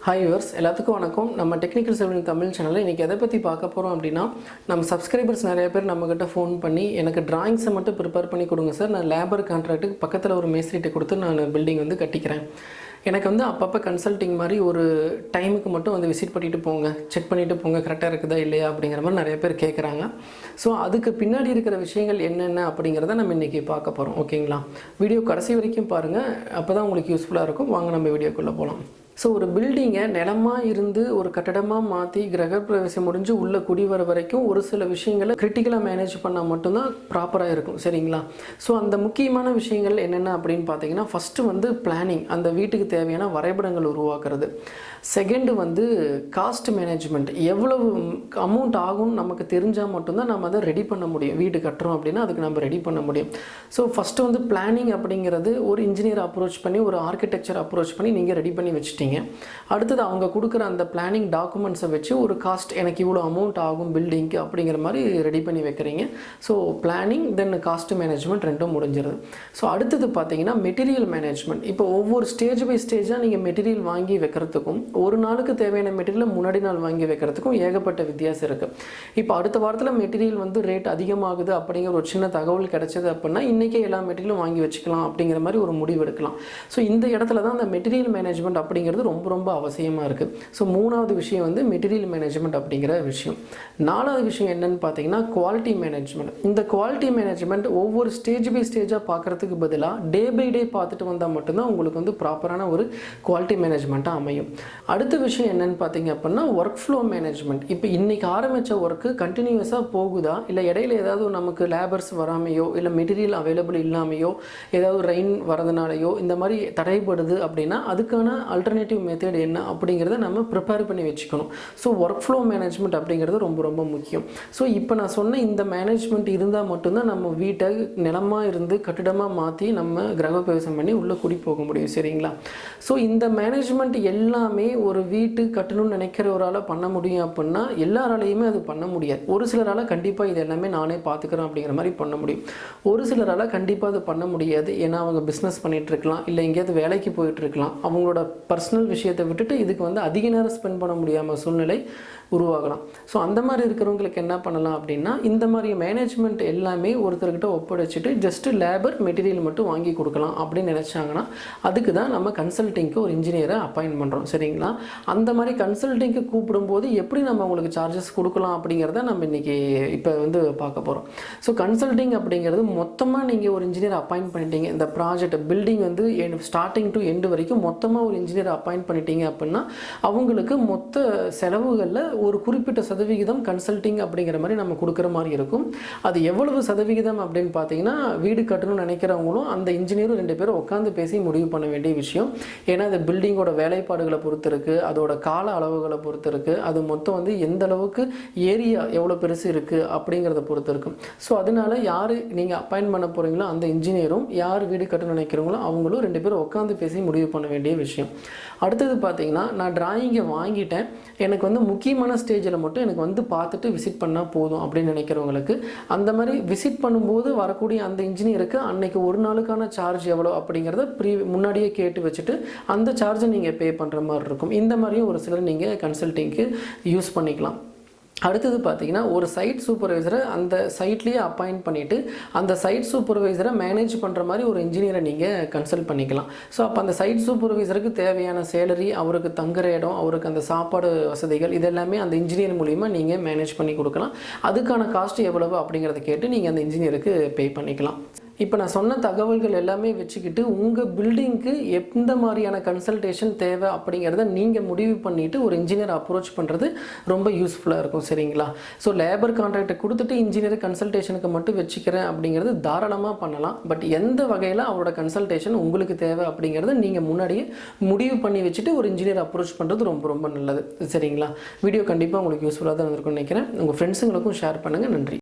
Hi viewers, எல்லாத்துக்கும் வணக்கம். நம்ம டெக்னிக்கல் சிவில் தமிழ் சேனலில் இன்றைக்கி எதை பற்றி பார்க்க போகிறோம் அப்படின்னா, நம்ம சப்ஸ்கிரைபர்ஸ் நிறைய பேர் நம்மக்கிட்ட ஃபோன் பண்ணி எனக்கு டிராயிங்ஸை மட்டும் ப்ரிப்பேர் பண்ணி கொடுங்க சார், நான் லேபர் கான்ட்ராக்ட்டுக்கு பக்கத்தில் ஒரு மேஸ்திரிட்ட கொடுத்து நான் பில்டிங் கட்டிக்கிறேன், எனக்கு அப்பப்போ கன்சல்ட்டிங் மாதிரி ஒரு டைமுக்கு மட்டும் விசிட் பண்ணிவிட்டு போங்க, செக் பண்ணிவிட்டு போங்க, கரெக்டாக இருக்குதா இல்லையா அப்படிங்கிற மாதிரி நிறைய பேர் கேட்குறாங்க. ஸோ அதுக்கு பின்னாடி இருக்கிற விஷயங்கள் என்னென்ன அப்படிங்கிறத நம்ம இன்றைக்கி பார்க்க போகிறோம். ஓகேங்களா? வீடியோ கடைசி வரைக்கும் பாருங்கள், அப்போ தான் உங்களுக்கு யூஸ்ஃபுல்லாக இருக்கும். வாங்க நம்ம வீடியோக்குள்ளே போகலாம். ஸோ ஒரு பில்டிங்கை நிலமாக இருந்து ஒரு கட்டடமாக மாற்றி கிரகப்பிரவேசம் முடிஞ்சு உள்ளே குடி வர வரைக்கும் ஒரு சில விஷயங்களை கிரிட்டிக்கலாக மேனேஜ் பண்ணால் மட்டும்தான் ப்ராப்பராக இருக்கும். சரிங்களா? ஸோ அந்த முக்கியமான விஷயங்கள் என்னென்ன அப்படின்னு பார்த்தீங்கன்னா, ஃபஸ்ட்டு பிளானிங், அந்த வீட்டுக்கு தேவையான வரைபடங்கள் உருவாக்குறது. செகண்டு காஸ்ட் மேனேஜ்மெண்ட், எவ்வளவு அமௌண்ட் ஆகும்னு நமக்கு தெரிஞ்சால் மட்டும்தான் நம்ம அதை ரெடி பண்ண முடியும். வீடு கட்டுறோம் அப்படின்னா அதுக்கு நம்ம ரெடி பண்ண முடியும். ஸோ ஃபஸ்ட்டு பிளானிங் அப்படிங்கிறது ஒரு இன்ஜினியர் அப்ரோச் பண்ணி, ஒரு ஆர்கிடெக்சர் அப்ரோச் பண்ணி நீங்கள் ரெடி பண்ணி வச்சுட்டீங்க. அடுத்தது அவங்க கொடுக்குற அந்த பிளானிங் டாக்குமெண்ட்ஸை வச்சு ஒரு காஸ்ட், எனக்கு இவ்வளோ அமௌண்ட் ஆகும் பில்டிங்க்கு அப்படிங்கிற மாதிரி ரெடி பண்ணி வைக்கிறீங்க. ஸோ பிளானிங் தென் காஸ்ட் மேனேஜ்மெண்ட் ரெண்டும் முடிஞ்சிருது. ஸோ அடுத்தது பார்த்தீங்கன்னா மெட்டீரியல் மேனேஜ்மெண்ட். இப்போ ஒவ்வொரு ஸ்டேஜ் பை ஸ்டேஜாக நீங்கள் மெட்டீரியல் வாங்கி வைக்கிறதுக்கும் ஒரு நாளுக்கு தேவையான மெட்டீரியல் முன்னாடி நாள் வாங்கி வைக்கிறதுக்கும் ஏகப்பட்ட வித்தியாசம் இருக்குது. இப்போ அடுத்த வாரத்தில் மெட்டீரியல் ரேட் அதிகமாகுது அப்படிங்கிற ஒரு சின்ன தகவல் கிடைச்சது அப்படின்னா இன்றைக்கே எல்லா மெட்டீரியலும் வாங்கி வச்சுக்கலாம் அப்படிங்கிற மாதிரி ஒரு முடிவு எடுக்கலாம். ஸோ இந்த இடத்துல தான் அந்த மெட்டீரியல் மேனேஜ்மெண்ட் அப்படிங்கிறது ரொம்ப ரொம்ப அவசியமாக இருக்குது. ஸோ மூணாவது விஷயம் மெட்டீரியல் மேனேஜ்மெண்ட் அப்படிங்கிற விஷயம். நாலாவது விஷயம் என்னன்னு பார்த்தீங்கன்னா குவாலிட்டி மேனேஜ்மெண்ட். இந்த குவாலிட்டி மேனேஜ்மெண்ட் ஒவ்வொரு ஸ்டேஜ் பை ஸ்டேஜாக பார்க்குறதுக்கு பதிலாக டே பை டே பார்த்துட்டு வந்தால் மட்டும்தான் உங்களுக்கு ப்ராப்பரான ஒரு குவாலிட்டி மேனேஜ்மெண்ட்டாக அமையும். அடுத்த விஷயம் என்னன்னு பார்த்தீங்க அப்படின்னா ஒர்க் ஃப்ளோ மேனேஜ்மெண்ட். இப்போ இன்றைக்கி ஆரம்பித்த ஒர்க்கு கண்டினியூஸாக போகுதா, இல்லை இடையில ஏதாவது நமக்கு லேபர்ஸ் வராமையோ இல்லை மெட்டீரியல் அவைலபிள் இல்லாமையோ ஏதாவது ரெயின் வரதுனாலையோ இந்த மாதிரி தடைப்படுது அப்படின்னா அதுக்கான அல்டர்னேட்டிவ் மெத்தட் என்ன அப்படிங்கிறத நம்ம ப்ரிப்பேர் பண்ணி வச்சுக்கணும். ஸோ ஒர்க் ஃப்ளோ மேனேஜ்மெண்ட் அப்படிங்கிறது ரொம்ப ரொம்ப முக்கியம். ஸோ இப்போ நான் சொன்ன இந்த மேனேஜ்மெண்ட் இருந்தால் மட்டும்தான் நம்ம வீட்டை நிலமாக இருந்து கட்டிடமாக மாற்றி நம்ம கிரகப்பிரவேசம் பண்ணி உள்ளே குடி போக முடியும். சரிங்களா? ஸோ இந்த மேனேஜ்மெண்ட் எல்லாமே ஒரு வீட்டு கட்டணும்னு நினைக்கிறவரால் பண்ண முடியும் அப்படின்னா எல்லாராலையுமே அது பண்ண முடியாது. ஒரு சிலரால் கண்டிப்பாக இது எல்லாமே நானே பார்த்துக்கிறேன் அப்படிங்கிற மாதிரி பண்ண முடியும். ஒரு சிலரால் கண்டிப்பாக அது பண்ண முடியாது. ஏன்னா அவங்க பிஸ்னஸ் பண்ணிகிட்டு இருக்கலாம், இல்லை எங்கேயாவது வேலைக்கு போயிட்டு இருக்கலாம். அவங்களோட பர்சனல் விஷயத்தை விட்டுட்டு இதுக்கு அதிக நேரம் ஸ்பெண்ட் பண்ண முடியாமல் சூழ்நிலை உருவாகலாம். ஸோ அந்த மாதிரி இருக்கிறவங்களுக்கு என்ன பண்ணலாம் அப்படின்னா, இந்த மாதிரி மேனேஜ்மெண்ட் எல்லாமே ஒருத்தர்கிட்ட ஒப்படைச்சிட்டு ஜஸ்ட்டு லேபர் மெட்டீரியல் மட்டும் வாங்கி கொடுக்கலாம் அப்படின்னு நினச்சாங்கன்னா அதுக்கு தான் நம்ம கன்சல்ட்டிங்க்கு ஒரு இன்ஜினியரை அப்பாயின்ட் பண்ணுறோம். சரிங்களா? அந்த மாதிரி கன்சல்ட்டிங்க்கு கூப்பிடும்போது எப்படி நம்ம உங்களுக்கு சார்ஜஸ் கொடுக்கலாம் அப்படிங்கிறத நம்ம இன்றைக்கி இப்போ பார்க்க போகிறோம். ஸோ கன்சல்ட்டிங் அப்படிங்கிறது மொத்தமாக நீங்கள் ஒரு இன்ஜினியர் அப்பாயின்ட் பண்ணிட்டீங்க, இந்த project building starting to end வரைக்கும் மொத்தமாக ஒரு இன்ஜினியர் அப்பாயின்ட் பண்ணிட்டீங்க அப்படின்னா அவங்களுக்கு மொத்த செலவுகளில் ஒரு குறிப்பிட்ட சதவிகிதம் கன்சல்ட்டிங் அப்படிங்கிற மாதிரி நம்ம கொடுக்குற மாதிரி இருக்கும். அது எவ்வளவு சதவிகிதம் அப்படின்னு பார்த்தீங்கன்னா, வீடு கட்டணும்னு நினைக்கிறவங்களும் அந்த இன்ஜினியரும் 2 பேரும் உட்காந்து பேசி முடிவு பண்ண வேண்டிய விஷயம். ஏன்னா அது பில்டிங்கோட வேலைப்பாடுகளை பொறுத்து இருக்குது, அதோட கால அளவுகளை பொறுத்து இருக்குது, அது மொத்தம் எந்த அளவுக்கு ஏரியா எவ்வளோ பெருசு இருக்குது அப்படிங்கிறத பொறுத்து இருக்கும். ஸோ அதனால யார் நீங்கள் அப்பாயின்ட் பண்ண போகிறீங்களோ அந்த இன்ஜினியரும் யார் வீடு கட்டணும்னு நினைக்கிறவங்களோ அவங்களும் 2 பேரும் உட்காந்து பேசி முடிவு பண்ண வேண்டிய விஷயம். அடுத்தது பார்த்தீங்கன்னா, நான் டிராயிங்கை வாங்கிட்டேன், எனக்கு முக்கியமான ஸ்டேஜில் மட்டும் எனக்கு பார்த்துட்டு விசிட் பண்ணால் போதும் அப்படின்னு நினைக்கிறவங்களுக்கு அந்த மாதிரி விசிட் பண்ணும்போது வரக்கூடிய அந்த இன்ஜினியருக்கு அன்னைக்கு ஒரு நாளுக்கான சார்ஜ் எவ்வளோ அப்படிங்கிறத முன்னாடியே கேட்டு வச்சுட்டு அந்த சார்ஜை நீங்கள் பே பண்ணுற மாதிரி இருக்கும். இந்த மாதிரியும் ஒரு சிலர் நீங்கள் கன்சல்ட்டிங்க்கு யூஸ் பண்ணிக்கலாம். அடுத்தது பார்த்தீங்கன்னா, ஒரு சைட் சூப்பர்வைசரை அந்த சைட்லேயே அப்பாயிண்ட் பண்ணிவிட்டு அந்த சைட் சூப்பர்வைசரை மேனேஜ் பண்ணுற மாதிரி ஒரு இன்ஜினியரை நீங்கள் கன்சல்ட் பண்ணிக்கலாம். ஸோ அப்போ அந்த சைட் சூப்பர்வைசருக்கு தேவையான சேலரி, அவருக்கு தங்குற இடம், அவருக்கு அந்த சாப்பாடு வசதிகள் இதெல்லாமே அந்த இன்ஜினியர் மூலிமா நீங்கள் மேனேஜ் பண்ணி கொடுக்கலாம். அதுக்கான காஸ்ட் எவ்வளவு அப்படிங்கிறத கேட்டு நீங்கள் அந்த இன்ஜினியருக்கு பே பண்ணிக்கலாம். இப்போ நான் சொன்ன தகவல்கள் எல்லாமே வச்சுக்கிட்டு உங்கள் பில்டிங்க்கு எந்த மாதிரியான கன்சல்டேஷன் தேவை அப்படிங்கிறத நீங்கள் முடிவு பண்ணிவிட்டு ஒரு இன்ஜினியர் அப்ரோச் பண்ணுறது ரொம்ப யூஸ்ஃபுல்லாக இருக்கும். சரிங்களா? ஸோ லேபர் கான்ட்ராக்டை கொடுத்துட்டு இன்ஜினியர் கன்சல்டேஷனுக்கு மட்டும் வச்சுக்கிறேன் அப்படிங்கிறது தாராளமாக பண்ணலாம். பட் எந்த வகையில் அவரோட கன்சல்டேஷன் உங்களுக்கு தேவை அப்படிங்கிறத நீங்கள் முன்னாடியே முடிவு பண்ணி வச்சுட்டு ஒரு இன்ஜினியர் அப்ரோச் பண்ணுறது ரொம்ப ரொம்ப நல்லது. சரிங்களா? வீடியோ கண்டிப்பாக உங்களுக்கு யூஸ்ஃபுல்லாக தான் இருந்திருக்கும்னு நினைக்கிறேன். உங்கள் ஃப்ரெண்ட்ஸுங்களுக்கும் ஷேர் பண்ணுங்கள். நன்றி.